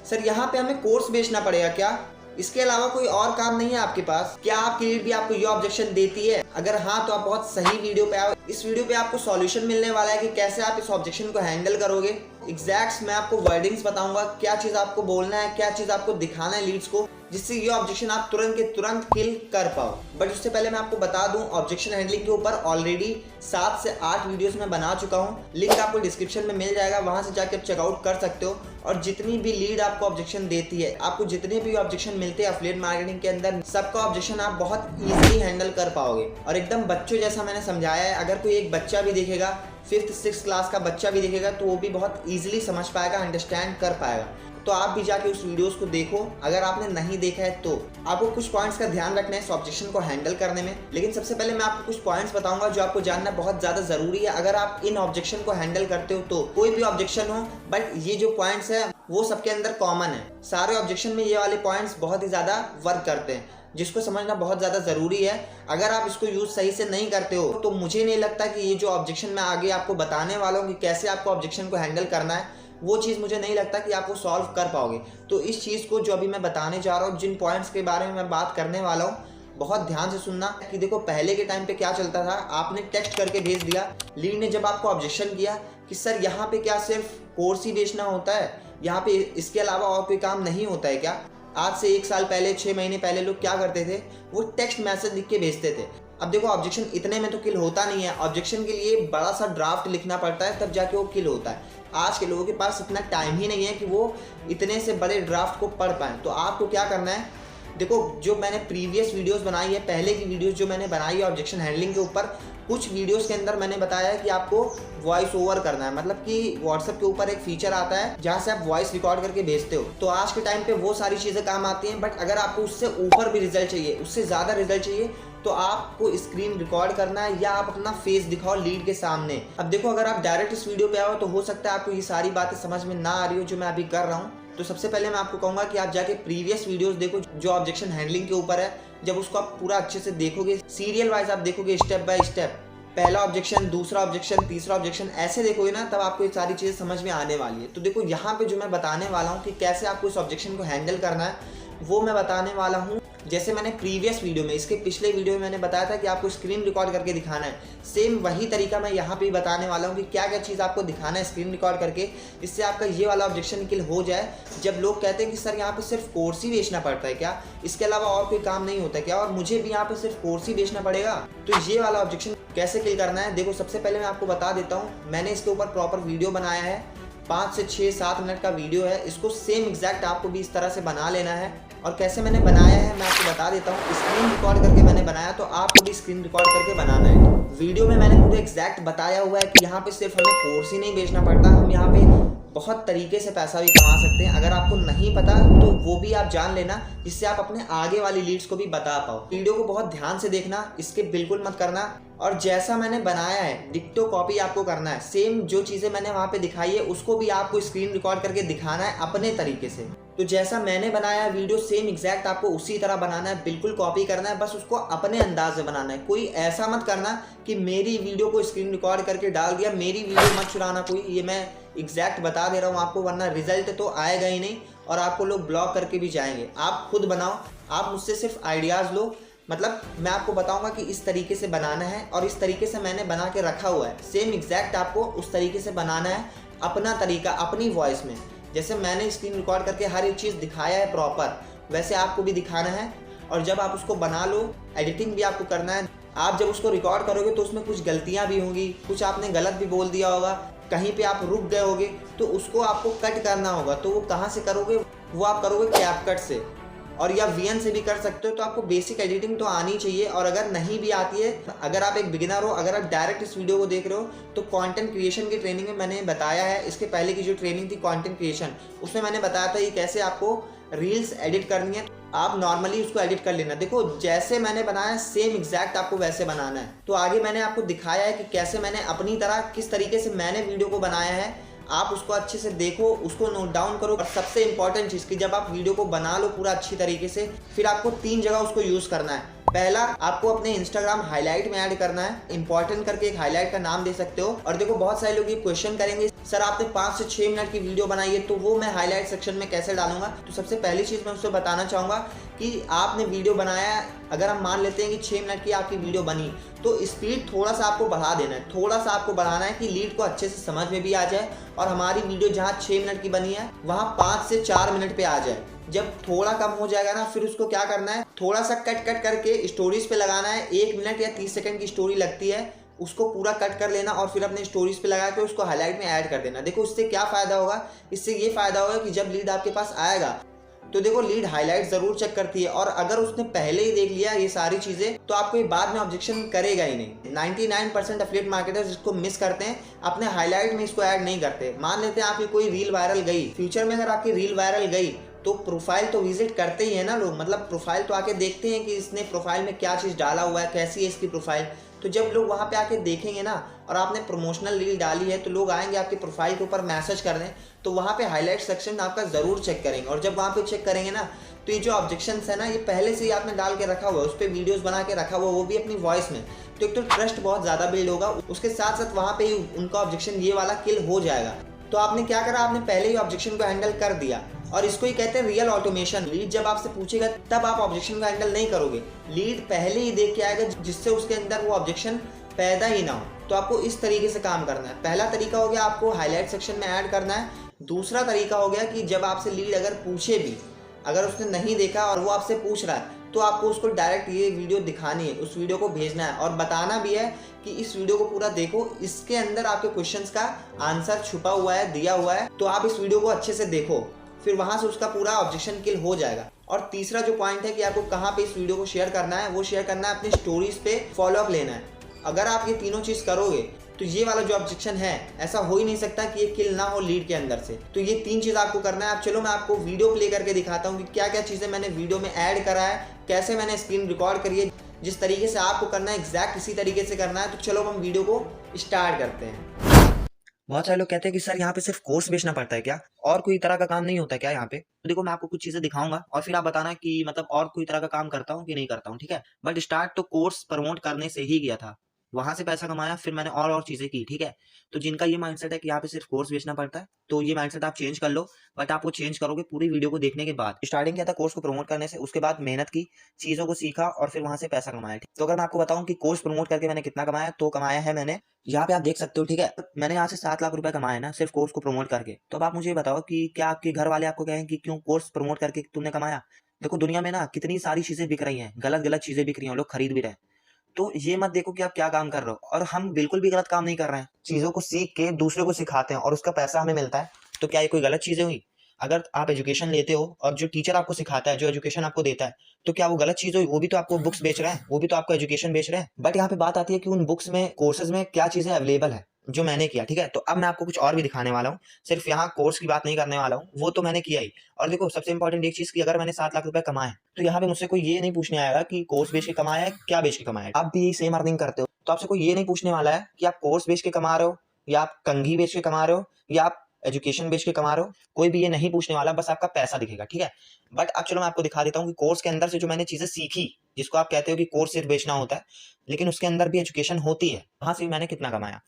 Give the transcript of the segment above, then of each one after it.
Sir यहाँ पे हमें कोर्स बेचना पड़ेगा क्या? इसके अलावा कोई और काम नहीं है आपके पास? क्या आपकी लीड भी आपको ये ऑब्जेक्शन देती है? अगर हाँ तो आप बहुत सही वीडियो पे आओ। इस वीडियो पे आपको सॉल्यूशन मिलने वाला है कि कैसे आप इस ऑब्जेक्शन को हैंडल करोगे। एग्जैक्ट्स मैं आपको वर्डिंग्स बताऊंगा, क्या चीज आपको बोलना है, क्या चीज आपको दिखाना है लीड्स को, जिससे ये ऑब्जेक्शन आप तुरंत के तुरंत किल कर पाओ। बट उससे पहले मैं आपको बता दूं, ऑब्जेक्शन हैंडलिंग के ऊपर ऑलरेडी 7 से 8 वीडियोस मैं बना चुका हूं। लिंक आपको डिस्क्रिप्शन में मिल जाएगा, वहां से जाकर आप चेकआउट कर सकते हो। और जितनी भी लीड आपको ऑब्जेक्शन देती है, आपको जितने भी ऑब्जेक्शन मिलते हैं एफिलिएट मार्केटिंग के अंदर, सबका ऑब्जेक्शन आप बहुत ईजिली हैंडल कर पाओगे। और एकदम बच्चों जैसा मैंने समझाया है। अगर कोई एक बच्चा भी देखेगा, 5th 6th क्लास का बच्चा भी देखेगा, तो वो भी बहुत ईजिली समझ पाएगा, अंडरस्टैंड कर पाएगा। तो आप भी जाके उस वीडियोस को देखो। अगर आपने नहीं देखा है तो आपको कुछ पॉइंट्स का ध्यान रखना है इस ऑब्जेक्शन को हैंडल करने में। लेकिन सबसे पहले मैं आपको कुछ पॉइंट्स बताऊंगा जो आपको जानना बहुत ज्यादा जरूरी है अगर आप इन ऑब्जेक्शन को हैंडल करते हो तो। कोई भी ऑब्जेक्शन हो, बट ये जो पॉइंट्स है वो सबके अंदर कॉमन है। सारे ऑब्जेक्शन में ये वाले पॉइंट्स बहुत ही ज्यादा वर्क करते हैं, जिसको समझना बहुत ज़्यादा ज़रूरी है। अगर आप इसको यूज़ सही से नहीं करते हो तो मुझे नहीं लगता कि ये जो ऑब्जेक्शन मैं आगे आपको बताने वाला हूँ कि कैसे आपको ऑब्जेक्शन को हैंडल करना है, वो चीज़ मुझे नहीं लगता कि आप वो सॉल्व कर पाओगे। तो इस चीज़ को जो अभी मैं बताने जा रहा हूँ, जिन पॉइंट्स के बारे में मैं बात करने वाला हूँ, बहुत ध्यान से सुनना। कि देखो पहले के टाइम पे क्या चलता था, आपने टेक्स्ट करके भेज दिया, लीड ने जब आपको ऑब्जेक्शन किया कि सर यहाँ पे क्या सिर्फ कोर्स ही बेचना होता है, यहाँ पे इसके अलावा और कोई काम नहीं होता है क्या? आज से 1 साल पहले, 6 महीने पहले लोग क्या करते थे, वो टेक्स्ट मैसेज लिख के भेजते थे। अब देखो ऑब्जेक्शन इतने में तो किल होता नहीं है। ऑब्जेक्शन के लिए बड़ा सा ड्राफ्ट लिखना पड़ता है, तब जाके वो किल होता है। आज के लोगों के पास इतना टाइम ही नहीं है कि वो इतने से बड़े ड्राफ्ट को पढ़ पाएं। तो आपको क्या करना है, देखो जो मैंने प्रीवियस वीडियोस बनाई है, पहले की वीडियोस जो मैंने बनाई है ऑब्जेक्शन हैंडलिंग के ऊपर, कुछ वीडियोस के अंदर मैंने बताया है कि आपको वॉइस ओवर करना है। मतलब कि व्हाट्सएप के ऊपर एक फीचर आता है जहाँ से आप वॉइस रिकॉर्ड करके भेजते हो। तो आज के टाइम पे वो सारी चीज़ें काम आती हैं। बट अगर आपको उससे ऊपर भी रिजल्ट चाहिए, उससे ज़्यादा रिजल्ट चाहिए, तो आपको स्क्रीन रिकॉर्ड करना है या आप अपना फेस दिखाओ लीड के सामने। अब देखो अगर आप डायरेक्ट इस वीडियो पे आओ तो हो सकता है आपको ये सारी बातें समझ में ना आ रही हो जो मैं अभी कर रहा हूँ। तो सबसे पहले मैं आपको कहूँगा कि आप जाके प्रीवियस वीडियोस देखो जो ऑब्जेक्शन हैंडलिंग के ऊपर है। जब उसको आप पूरा अच्छे से देखोगे, सीरियल वाइज आप देखोगे, स्टेप बाय स्टेप, पहला ऑब्जेक्शन, दूसरा ऑब्जेक्शन, तीसरा ऑब्जेक्शन, ऐसे देखोगे ना, तब आपको ये सारी चीज़ें समझ में आने वाली है। तो देखो यहाँ पे जो मैं बताने वाला हूँ कि कैसे आपको इस ऑब्जेक्शन को हैंडल करना है, वो मैं बताने वाला हूँ। जैसे मैंने प्रीवियस वीडियो में, इसके पिछले वीडियो में मैंने बताया था कि आपको स्क्रीन रिकॉर्ड करके दिखाना है, सेम वही तरीका मैं यहाँ पे बताने वाला हूँ कि क्या क्या चीज़ आपको दिखाना है स्क्रीन रिकॉर्ड करके, जिससे आपका ये वाला ऑब्जेक्शन किल हो जाए। जब लोग कहते हैं कि सर यहाँ पे सिर्फ कोर्स ही बेचना पड़ता है क्या, इसके अलावा और कोई काम नहीं होता क्या, और मुझे भी यहाँ पे सिर्फ कोर्स ही बेचना पड़ेगा, तो ये वाला ऑब्जेक्शन कैसे किल करना है। देखो सबसे पहले मैं आपको बता देता हूँ, मैंने इसके ऊपर प्रॉपर वीडियो बनाया है, 5 से 6-7 मिनट का वीडियो है। इसको सेम एग्जैक्ट आपको भी इस तरह से बना लेना है। और कैसे मैंने बनाया है मैं आपको बता देता हूँ। स्क्रीन रिकॉर्ड करके मैंने बनाया, तो आपको भी स्क्रीन रिकॉर्ड करके बनाना है। वीडियो में मैंने पूरा एग्जैक्ट बताया हुआ है कि यहाँ पे सिर्फ हमें कोर्स ही नहीं बेचना पड़ता, हम यहाँ पे बहुत तरीके से पैसा भी कमा सकते हैं। अगर आपको नहीं पता तो वो भी आप जान लेना, जिससे आप अपने आगे वाली लीड्स को भी बता पाओ। वीडियो को बहुत ध्यान से देखना, स्किप बिल्कुल मत करना। और जैसा मैंने बनाया है डिक्टो कॉपी आपको करना है। सेम जो चीज़ें मैंने वहाँ पे दिखाई है उसको भी आपको स्क्रीन रिकॉर्ड करके दिखाना है अपने तरीके से। तो जैसा मैंने बनाया वीडियो सेम एग्जैक्ट आपको उसी तरह बनाना है, बिल्कुल कॉपी करना है, बस उसको अपने अंदाज से बनाना है। कोई ऐसा मत करना कि मेरी वीडियो को स्क्रीन रिकॉर्ड करके डाल दिया, मेरी वीडियो मत चुराना कोई। ये मैं एग्जैक्ट बता दे रहा हूँ आपको, वरना रिजल्ट तो आएगा ही नहीं और आपको लोग ब्लॉक करके भी जाएंगे। आप खुद बनाओ, आप मुझसे सिर्फ आइडियाज़ लो। मतलब मैं आपको बताऊंगा कि इस तरीके से बनाना है और इस तरीके से मैंने बना के रखा हुआ है। सेम एग्जैक्ट आपको उस तरीके से बनाना है, अपना तरीका, अपनी वॉइस में। जैसे मैंने स्क्रीन रिकॉर्ड करके हर एक चीज़ दिखाया है प्रॉपर, वैसे आपको भी दिखाना है। और जब आप उसको बना लो, एडिटिंग भी आपको करना है। आप जब उसको रिकॉर्ड करोगे तो उसमें कुछ गलतियाँ भी होंगी, कुछ आपने गलत भी बोल दिया होगा, कहीं पे आप रुक गए होगे, तो उसको आपको कट करना होगा। तो वो कहाँ से करोगे, वो आप करोगे कैपकट से, और या वीएन से भी कर सकते हो। तो आपको बेसिक एडिटिंग तो आनी चाहिए। और अगर नहीं भी आती है, अगर आप एक बिगिनर हो, अगर आप डायरेक्ट इस वीडियो को देख रहे हो, तो कंटेंट क्रिएशन की ट्रेनिंग में मैंने बताया है। इसके पहले की जो ट्रेनिंग थी कंटेंट क्रिएशन, उसमें मैंने बताया था कि कैसे आपको रील्स एडिट करनी है। आप नॉर्मली उसको एडिट कर लेना। देखो जैसे मैंने बनाया सेम एग्जैक्ट आपको वैसे बनाना है। तो आगे मैंने आपको दिखाया है कि कैसे मैंने अपनी तरह, किस तरीके से मैंने वीडियो को बनाया है। आप उसको अच्छे से देखो, उसको नोट डाउन करो। और सबसे इंपॉर्टेंट चीज़ कि जब आप वीडियो को बना लो पूरा अच्छी तरीके से, फिर आपको 3 जगह उसको यूज़ करना है। पहला, आपको अपने इंस्टाग्राम हाईलाइट में ऐड करना है। इंपॉर्टेंट करके एक हाईलाइट का नाम दे सकते हो। और देखो बहुत सारे लोग ये क्वेश्चन करेंगे सर आपने 5 से 6 मिनट की वीडियो बनाई है तो वो मैं हाईलाइट सेक्शन में कैसे डालूंगा। तो सबसे पहली चीज़ मैं उससे बताना चाहूँगा कि आपने वीडियो बनाया, अगर हम मान लेते हैं कि 6 मिनट की आपकी वीडियो बनी, तो स्पीड थोड़ा सा आपको बढ़ा देना है, थोड़ा सा आपको बढ़ाना है कि लीड को अच्छे से समझ में भी आ जाए और हमारी वीडियो जहाँ 6 मिनट की बनी है वहाँ 5 से 4 मिनट पे आ जाए। जब थोड़ा कम हो जाएगा ना, फिर उसको क्या करना है, थोड़ा सा कट करके स्टोरीज पे लगाना है। 1 मिनट या 30 सेकंड की स्टोरी लगती है, उसको पूरा कट कर लेना और फिर अपने स्टोरीज पे लगा के उसको हाईलाइट में ऐड कर देना। देखो इससे क्या फ़ायदा होगा, इससे ये फ़ायदा होगा कि जब लीड आपके पास आएगा तो देखो लीड हाईलाइट ज़रूर चेक करती है, और अगर उसने पहले ही देख लिया ये सारी चीज़ें तो आपको ये बाद में ऑब्जेक्शन करेगा ही नहीं। 99% एफिलिएट मार्केटर्स इसको मिस करते हैं, अपने हाईलाइट में इसको ऐड नहीं करते। मान लेते हैं आपकी कोई रील वायरल गई, फ्यूचर में अगर आपकी रील वायरल गई तो प्रोफाइल तो विजिट करते ही है ना लोग, मतलब प्रोफाइल तो आके देखते हैं कि इसने प्रोफाइल में क्या चीज़ डाला हुआ है, कैसी है इसकी प्रोफाइल। तो जब लोग वहाँ पे आके देखेंगे ना और आपने प्रमोशनल रील डाली है तो लोग आएंगे आपके प्रोफाइल के ऊपर मैसेज करने, तो वहाँ पे हाईलाइट सेक्शन आपका ज़रूर चेक करेंगे। और जब वहाँ पे चेक करेंगे ना तो ये जो ऑब्जेक्शंस है ना, ये पहले से ही आपने डाल के रखा हुआ है, उस पर वीडियोज़ बना के रखा हुआ है, वो भी अपनी वॉइस में, तो एक तो ट्रस्ट बहुत ज़्यादा बिल्ड होगा। उसके साथ साथ वहाँ पे ही उनका ऑब्जेक्शन ये वाला किल हो जाएगा। तो आपने क्या करा, आपने पहले ही ऑब्जेक्शन को हैंडल कर दिया, और इसको ही कहते हैं रियल ऑटोमेशन। लीड जब आपसे पूछेगा तब आप ऑब्जेक्शन को हैंडल नहीं करोगे, लीड पहले ही देख के आएगा जिससे उसके अंदर वो ऑब्जेक्शन पैदा ही ना हो। तो आपको इस तरीके से काम करना है। पहला तरीका हो गया आपको हाईलाइट सेक्शन में ऐड करना है। दूसरा तरीका हो गया कि जब आपसे लीड अगर पूछे भी, अगर उसने नहीं देखा और वो आपसे पूछ रहा है, तो आपको उसको डायरेक्ट ये वीडियो दिखानी है, उस वीडियो को भेजना है और बताना भी है कि इस वीडियो को पूरा देखो, इसके अंदर आपके क्वेश्चंस का आंसर छुपा हुआ है, दिया हुआ है, तो आप इस वीडियो को अच्छे से देखो, फिर वहां से उसका पूरा ऑब्जेक्शन किल हो जाएगा। और तीसरा जो पॉइंट है कि आपको कहाँ पे इस वीडियो को शेयर करना है, वो शेयर करना है अपनी स्टोरीज पे, फॉलोअप लेना है। अगर आप ये तीनों चीज़ करोगे तो ये वाला जो ऑब्जेक्शन है, ऐसा हो ही नहीं सकता कि ये किल ना हो लीड के अंदर से। तो ये 3 चीज़ आपको करना है। अब चलो मैं आपको वीडियो प्ले करके दिखाता हूँ कि क्या क्या चीज़ें मैंने वीडियो में ऐड करा है, कैसे मैंने स्क्रीन रिकॉर्ड करी है। जिस तरीके से आपको करना है एग्जैक्ट इसी तरीके से करना है। तो चलो हम वीडियो को स्टार्ट करते हैं। बहुत सारे लोग कहते हैं कि सर यहाँ पे सिर्फ कोर्स बेचना पड़ता है क्या, और कोई तरह का काम नहीं होता क्या यहाँ पे? तो देखो मैं आपको कुछ चीजें दिखाऊंगा और फिर आप बताना कि मतलब और कोई तरह का काम करता हूँ कि नहीं करता हूँ, ठीक है? बट स्टार्ट तो कोर्स प्रमोट करने से ही किया था, वहां से पैसा कमाया, फिर मैंने और चीजें की, ठीक है? तो जिनका ये माइंडसेट है कि यहाँ पे सिर्फ कोर्स बेचना पड़ता है, तो ये माइंडसेट आप चेंज कर लो। बट आप वो चेंज करोगे पूरी वीडियो को देखने के बाद। स्टार्टिंग किया था कोर्स को प्रमोट करने से, उसके बाद मेहनत की, चीजों को सीखा और फिर वहां से पैसा कमाया। तो अगर मैं आपको बताऊं कि कोर्स प्रमोट करके मैंने कितना कमाया, तो कमाया है मैंने, यहाँ पे आप देख सकते हो, ठीक है? मैंने यहाँ से 7 लाख रुपए कमाए ना सिर्फ कोर्स को प्रमोट करके। तो अब आप मुझे बताओ कि क्या आपके घर वाले आपको कहें कि क्यों कोर्स प्रमोट करके तुमने कमाया? देखो दुनिया में ना कितनी सारी चीजें बिक रही हैं, गलत गलत चीजें बिक रही हैं, लोग खरीद भी रहे हैं। तो ये मत देखो कि आप क्या काम कर रहे हो, और हम बिल्कुल भी गलत काम नहीं कर रहे हैं। चीजों को सीख के दूसरे को सिखाते हैं और उसका पैसा हमें मिलता है, तो क्या ये कोई गलत चीजें हुई? अगर आप एजुकेशन लेते हो और जो टीचर आपको सिखाता है, जो एजुकेशन आपको देता है, तो क्या वो गलत चीज हुई? वो भी तो आपको बुक्स बेच रहे हैं, वो भी तो आपको एजुकेशन बेच रहे हैं। बट यहाँ पे बात आती है कि उन बुक्स में, कोर्सेज में क्या चीजें अवेलेबल है जो मैंने किया, ठीक है? तो अब मैं आपको कुछ और भी दिखाने वाला हूँ, सिर्फ यहाँ कोर्स की बात नहीं करने वाला हूँ, वो तो मैंने किया ही। और देखो सबसे इंपॉर्टेंट एक चीज की, अगर मैंने 7 लाख रुपए कमाए तो यहाँ पे मुझसे कोई ये नहीं पूछने आएगा कि कोर्स बेच के कमाया है, क्या बेच के कमाया है। आप भी सेम अर्निंग करते हो, तो आपसे कोई ये नहीं पूछने वाला है कि आप कोर्स बेच के कमा रहे हो, या आप कंघी बेच के कमा रहे हो, या आप एजुकेशन बेच के कमा रहे हो। कोई भी ये नहीं पूछने वाला, बस आपका पैसा दिखेगा, ठीक है? बट अब चलो मैं आपको दिखा देता हूँ कि कोर्स के अंदर से जो मैंने चीजें सीखी, जिसको आप कहते हो कि कोर्स सिर्फ बेचना होता है, लेकिन उसके अंदर भी एजुकेशन होती है, वहां से मैंने कितना कमाया।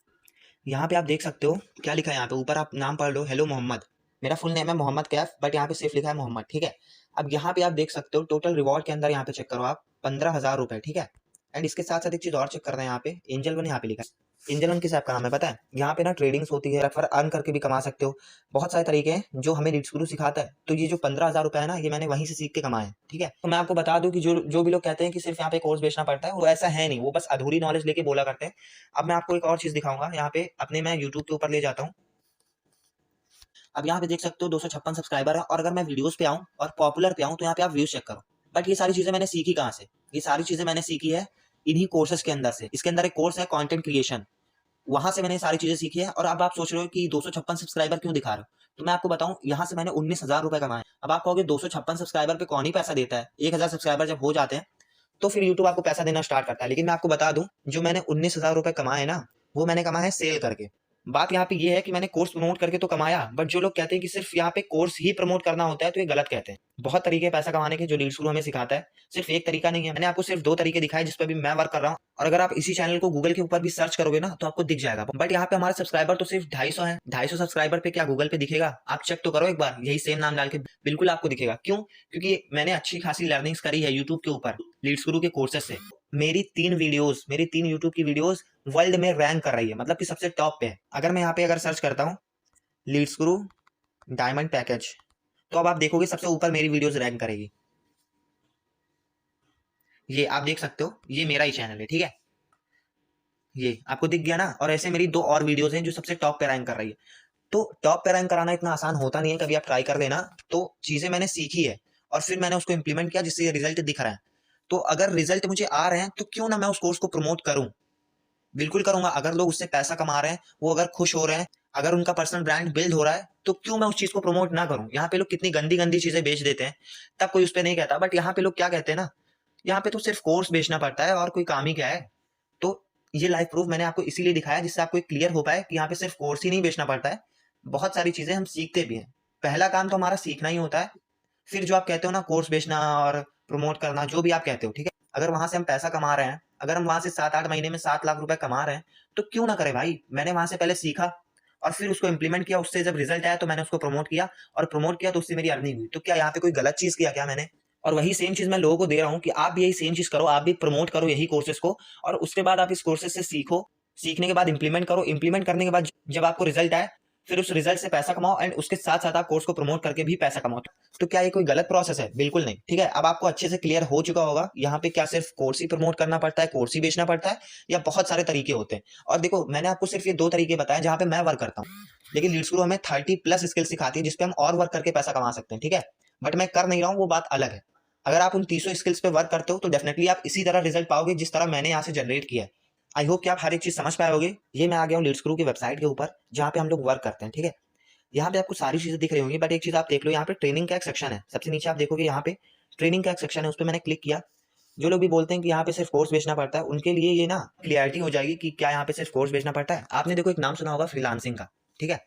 यहाँ पे आप देख सकते हो क्या लिखा है, यहाँ पे ऊपर आप नाम पढ़ लो, हेलो मोहम्मद। मेरा फुल नेम है मोहम्मद कैफ, बट यहाँ पे सिर्फ लिखा है मोहम्मद, ठीक है? अब यहाँ पे आप देख सकते हो टोटल रिवॉर्ड के अंदर, यहाँ पे चेक करो आप, 15,000 रुपए, ठीक है? एंड इसके साथ साथ एक चीज और चेक करना है, यहाँ पे एंजल वन यहाँ पे लिखा है। एंजल वन किस ऐप का नाम है पता है? यहाँ पे ना ट्रेडिंग्स होती है, रेफर अर्न करके भी कमा सकते हो, बहुत सारे तरीके हैं जो हमें लीड्स गुरु सिखाता है। तो ये जो 15,000 रुपए है ना, ये मैंने वहीं से सीख के कमाए, ठीक है? तो मैं आपको बता दूं कि जो भी लोग कहते हैं कि सिर्फ यहाँ पे कोर्स बेचना पड़ता है, वो ऐसा है नहीं, वो बस अधूरी नॉलेज लेके बोला करते हैं। अब मैं आपको एक और चीज दिखाऊंगा, यहाँ पे अपने मैं यूट्यूब के ऊपर ले जाता हूँ। अब यहाँ पे देख सकते हो 256 सब्सक्राइबर है, और अगर मैं वीडियोस पे आऊँ और पॉपुलर पे आऊँ तो यहाँ पे आप व्यूज चेक करो। बट ये सारी चीजें मैंने सीखी कहाँ से? ये सारी चीजें मैंने सीखी है इन्हीं कोर्सेज के अंदर से। इसके अंदर एक कोर्स है कंटेंट क्रिएशन, वहां से मैंने सारी चीजें सीखी है। और अब आप सोच रहे हो कि 256 सब्सक्राइबर क्यों दिखा रहे हो, तो मैं आपको बताऊं, यहाँ से मैंने 19,000 रुपए कमाए। अब आप कहोगे 256 सब्सक्राइबर पे कौन ही पैसा देता है, 1,000 सब्सक्राइबर जब हो जाते हैं तो फिर यूट्यूब आपको पैसा देना स्टार्ट करता है। लेकिन मैं आपको बता दूं, जो मैंने 19,000 रुपए कमाए ना, वो मैंने कमाए सेल करके। बात यहाँ पे ये है कि मैंने कोर्स प्रमोट करके तो कमाया, बट जो लोग कहते हैं कि सिर्फ यहाँ पे कोर्स ही प्रमोट करना होता है तो ये गलत कहते हैं। बहुत तरीके पैसा कमाने के जो लीड्स गुरु हमें सिखाता है, सिर्फ एक तरीका नहीं है। मैंने आपको सिर्फ 2 तरीके दिखाए जिस पर भी मैं वर्क कर रहा हूँ, और अगर आप इसी चैनल को गूगल के ऊपर भी सर्च करोगे ना तो आपको दिख जाएगा। बट यहाँ पे हमारे सब्सक्राइबर तो सिर्फ 250 है। 250 सब्सक्राइबर पे क्या गूगल पे दिखेगा? आप चेक तो करो एक बार, यही सेम नाम डाल के, बिल्कुल आपको दिखेगा। क्यों? क्योंकि मैंने अच्छी खासी लर्निंग्स करी है यूट्यूब के ऊपर लीड्स गुरु के कोर्सेज से। मेरी 3 यूट्यूब की वीडियोस वर्ल्ड में रैंक कर रही है, मतलब कि सबसे टॉप पे है। अगर मैं यहाँ पे अगर सर्च करता हूँ लीड्स गुरु डायमंड पैकेज, तो अब आप देखोगे सबसे ऊपर मेरी वीडियोस रैंक करेगी। ये आप देख सकते हो, ये मेरा ही चैनल है, ठीक है, ये आपको दिख गया ना। और ऐसे मेरी 2 और वीडियोस हैं जो सबसे टॉप पे रैंक कर रही है। तो टॉप पे रैंक कराना इतना आसान होता नहीं है, कभी आप ट्राई कर लेना। तो चीजें मैंने सीखी है और फिर मैंने उसको इंप्लीमेंट किया जिससे ये रिजल्ट दिख रहा है। तो अगर रिजल्ट मुझे आ रहे हैं तो क्यों ना मैं उस कोर्स को प्रमोट करूं, बिल्कुल करूंगा। अगर लोग उससे पैसा कमा रहे हैं, वो अगर खुश हो रहे हैं, अगर उनका पर्सनल ब्रांड बिल्ड हो रहा है, तो क्यों मैं उस चीज को प्रमोट ना करूं। यहाँ पे लोग कितनी गंदी गंदी चीजें बेच देते हैं, तब कोई उस पर नहीं कहता। बट यहाँ पे लोग क्या कहते हैं ना, यहाँ पे तो सिर्फ कोर्स बेचना पड़ता है और कोई काम ही क्या है। तो ये लाइव प्रूफ मैंने आपको इसीलिए दिखाया जिससे आपको क्लियर हो पाए कि यहाँ पे सिर्फ कोर्स ही नहीं बेचना पड़ता है, बहुत सारी चीजें हम सीखते भी हैं। पहला काम तो हमारा सीखना ही होता है। फिर जो आप कहते हो ना कोर्स बेचना और प्रमोट करना, जो भी आप कहते हो, ठीक है, अगर वहां से हम पैसा कमा रहे हैं, अगर हम वहां से 7-8 महीने में 7 लाख रुपए कमा रहे हैं, तो क्यों ना करें भाई। मैंने वहां से पहले सीखा और फिर उसको इंप्लीमेंट किया, उससे जब रिजल्ट आया तो मैंने उसको प्रमोट किया, और प्रमोट किया तो उससे मेरी अर्निंग हुई। तो क्या यहाँ पे कोई गलत चीज किया क्या मैंने? और वही सेम चीज मैं लोगों को दे रहा हूँ कि आप भी यही सेम चीज करो, आप भी प्रमोट करो यही कोर्सेज को, और उसके बाद आप इस कोर्सेज से सीखो, सीखने के बाद इंप्लीमेंट करो, इंप्लीमेंट करने के बाद जब आपको रिजल्ट आए फिर उस रिजल्ट से पैसा कमाओ, एंड उसके साथ साथ आप कोर्स को प्रमोट करके भी पैसा कमाओ। तो क्या ये कोई गलत प्रोसेस है? बिल्कुल नहीं, ठीक है। अब आपको अच्छे से क्लियर हो चुका होगा यहाँ पे क्या सिर्फ कोर्स ही प्रमोट करना पड़ता है, कोर्स ही बेचना पड़ता है, या बहुत सारे तरीके होते हैं। और देखो मैंने आपको सिर्फ ये 2 तरीके बताए जहाँ पे मैं वर्क करता हूँ, लेकिन लीड्स गुरु हमें 30+ स्किल सिखाती है जिसपे हम और वर्क करके पैसा कमा सकते हैं, ठीक है। बट मैं कर नहीं रहा हूँ, वो बात अलग है। अगर आप उन 300 स्किल्स पे वर्क करते हो तो डेफिनेटली आप इसी तरह रिजल्ट पाओगे जिस तरह मैंने यहाँ से जनरेट किया है। आई होप कि आप हर एक चीज समझ पाए होगे। ये मैं आ गया हूँ लीड्स गुरु की वेबसाइट के ऊपर जहाँ पे हम लोग वर्क करते हैं, ठीक है। यहाँ पे आपको सारी चीजें दिख रही होंगी, बट एक चीज आप देख लो, यहाँ पे ट्रेनिंग का एक सेक्शन है। सबसे नीचे आप देखोगे यहाँ पे ट्रेनिंग का एक सेक्शन है, उस पर मैंने क्लिक किया। जो लोग भी बोलते हैं कि यहाँ पे सिर्फ कोर्स बेचना पड़ता है, उनके लिए ये ना क्लियरिटी हो जाएगी कि क्या यहाँ पे सिर्फ कोर्स बेचना पड़ता है। आपने देखो एक नाम सुना होगा फ्रीलांसिंग का, ठीक है।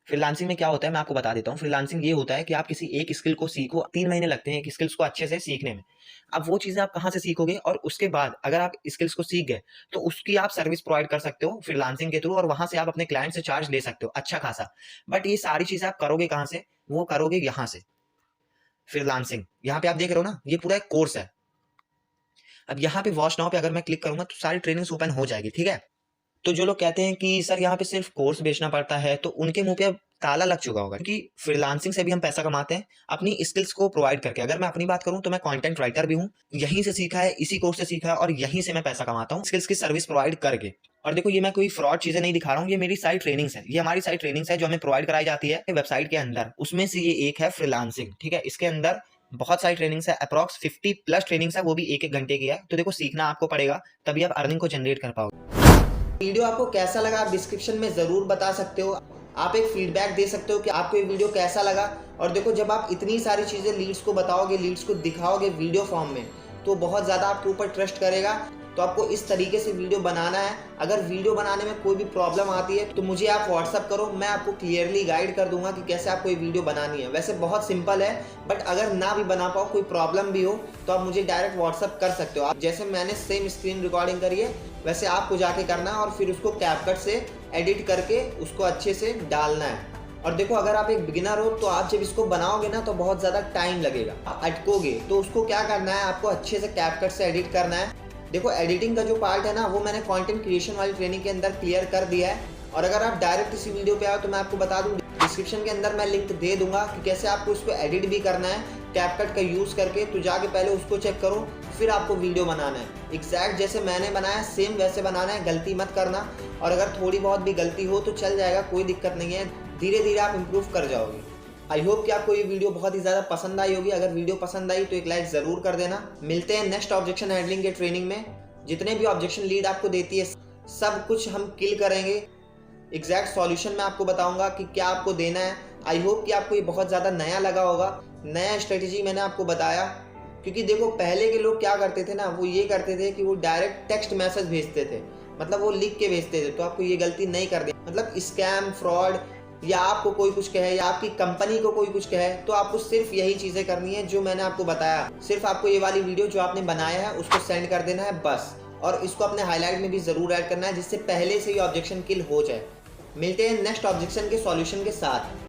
फ्रीलांसिंग में क्या होता है मैं आपको बता देता हूँ। फ्रीलांसिंग ये होता है कि आप किसी एक स्किल को सीखो, 3 महीने लगते हैं एक स्किल्स को अच्छे से सीखने में। अब वो चीजें आप कहाँ से सीखोगे, और उसके बाद अगर आप स्किल्स को सीख गए तो उसकी आप सर्विस प्रोवाइड कर सकते हो फ्रीलांसिंग के थ्रू, और वहां से आप अपने क्लाइंट से चार्ज ले सकते हो अच्छा खासा। बट ये सारी चीजें आप करोगे कहाँ से? वो करोगे यहाँ से, फ्रीलांसिंग। यहाँ पे आप देख रहे हो ना, ये पूरा एक कोर्स है। अब यहाँ पे वॉच नाउ पे अगर मैं क्लिक करूंगा तो सारी ट्रेनिंग्स ओपन हो जाएगी, ठीक है। तो जो लोग कहते हैं कि सर यहाँ पे सिर्फ कोर्स बेचना पड़ता है, तो उनके मुंह पे अब ताला लग चुका होगा, क्योंकि फ्रीलांसिंग से भी हम पैसा कमाते हैं अपनी स्किल्स को प्रोवाइड करके। अगर मैं अपनी बात करूं तो मैं कंटेंट राइटर भी हूं, यहीं से सीखा है, इसी कोर्स से सीखा है, और यहीं से मैं पैसा कमाता हूं स्किल्स की सर्विस प्रोवाइड करके। और देखो ये मैं कोई फ्रॉड चीजें नहीं दिखा रहा हूँ, ये मेरी सारी ट्रेनिंग्स है, ये हमारी सारी ट्रेनिंग्स है जो हमें प्रोवाइड कराई जाती है वेबसाइट के अंदर। उसमें से ये एक है फ्रीलांसिंग, ठीक है। इसके अंदर बहुत सारी ट्रेनिंग्स है, अप्रॉक्स 50+ ट्रेनिंग्स है, वो भी 1-1 घंटे की है। तो देखो सीखना आपको पड़ेगा, तभी आप अर्निंग को जनरेट कर पाओगे। वीडियो आपको कैसा लगा आप डिस्क्रिप्शन में ज़रूर बता सकते हो। आप एक फीडबैक दे सकते हो कि आपको ये वीडियो कैसा लगा। और देखो जब आप इतनी सारी चीज़ें लीड्स को बताओगे, लीड्स को दिखाओगे वीडियो फॉर्म में, तो बहुत ज़्यादा आपके ऊपर ट्रस्ट करेगा। तो आपको इस तरीके से वीडियो बनाना है। अगर वीडियो बनाने में कोई भी प्रॉब्लम आती है तो मुझे आप व्हाट्सअप करो, मैं आपको क्लियरली गाइड कर दूंगा कि कैसे आपको ये वीडियो बनानी है। वैसे बहुत सिंपल है, बट अगर ना भी बना पाओ, कोई प्रॉब्लम भी हो, तो आप मुझे डायरेक्ट व्हाट्सअप कर सकते हो। आप जैसे मैंने सेम स्क्रीन रिकॉर्डिंग करी है वैसे आपको जाके करना है, और फिर उसको कैपकट से एडिट करके उसको अच्छे से डालना है। और देखो अगर आप एक बिगिनर हो तो आप जब इसको बनाओगे ना तो बहुत ज़्यादा टाइम लगेगा, आप अटकोगे। तो उसको क्या करना है, आपको अच्छे से कैपकट से एडिट करना है। देखो एडिटिंग का जो पार्ट है ना, वो मैंने कंटेंट क्रिएशन वाली ट्रेनिंग के अंदर क्लियर कर दिया है। और अगर आप डायरेक्ट इसी वीडियो पे आओ तो मैं आपको बता दूं, डिस्क्रिप्शन के अंदर मैं लिंक दे दूंगा कि कैसे आपको उसको एडिट भी करना है कैपकट का यूज़ करके। तो जाके पहले उसको चेक करो, फिर आपको वीडियो बनाना है। एग्जैक्ट जैसे मैंने बनाया सेम वैसे बनाना है, गलती मत करना। और अगर थोड़ी बहुत भी गलती हो तो चल जाएगा, कोई दिक्कत नहीं है, धीरे धीरे आप इम्प्रूव कर जाओगे। आई होप कि आपको ये वीडियो बहुत ही ज़्यादा पसंद आई होगी। अगर वीडियो पसंद आई तो एक लाइक ज़रूर कर देना। मिलते हैं नेक्स्ट ऑब्जेक्शन हैंडलिंग के ट्रेनिंग में। जितने भी ऑब्जेक्शन लीड आपको देती है सब कुछ हम किल करेंगे। एग्जैक्ट सॉल्यूशन मैं आपको बताऊंगा कि क्या आपको देना है। आई होप कि आपको ये बहुत ज़्यादा नया लगा होगा, नया स्ट्रेटेजी मैंने आपको बताया। क्योंकि देखो पहले के लोग क्या करते थे ना, वो ये करते थे कि वो डायरेक्ट टेक्स्ट मैसेज भेजते थे, मतलब वो लिख के भेजते थे, तो आपको ये गलती नहीं करनी। मतलब स्कैम, फ्रॉड या आपको कोई कुछ कहे या आपकी कंपनी को कोई कुछ कहे, तो आपको सिर्फ यही चीजें करनी है जो मैंने आपको बताया। सिर्फ आपको ये वाली वीडियो जो आपने बनाया है उसको सेंड कर देना है बस, और इसको अपने हाईलाइट में भी जरूर ऐड करना है जिससे पहले से ही ऑब्जेक्शन किल हो जाए। मिलते हैं नेक्स्ट ऑब्जेक्शन के सॉल्यूशन के साथ।